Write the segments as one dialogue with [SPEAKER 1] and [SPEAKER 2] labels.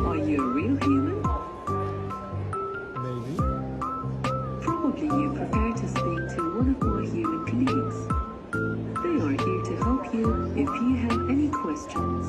[SPEAKER 1] Are you a real human?
[SPEAKER 2] Maybe.
[SPEAKER 1] Probably you prefer to speak to one of my human colleagues. They are here to help you if you have any questions.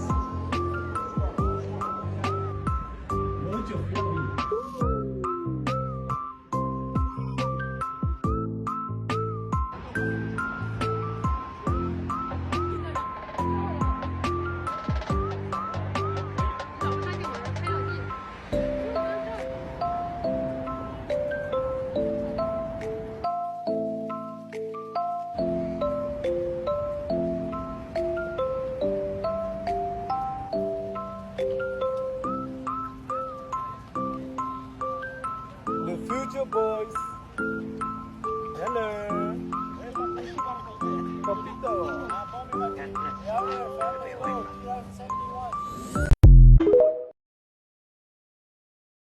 [SPEAKER 2] The future boys. Hello. Papito.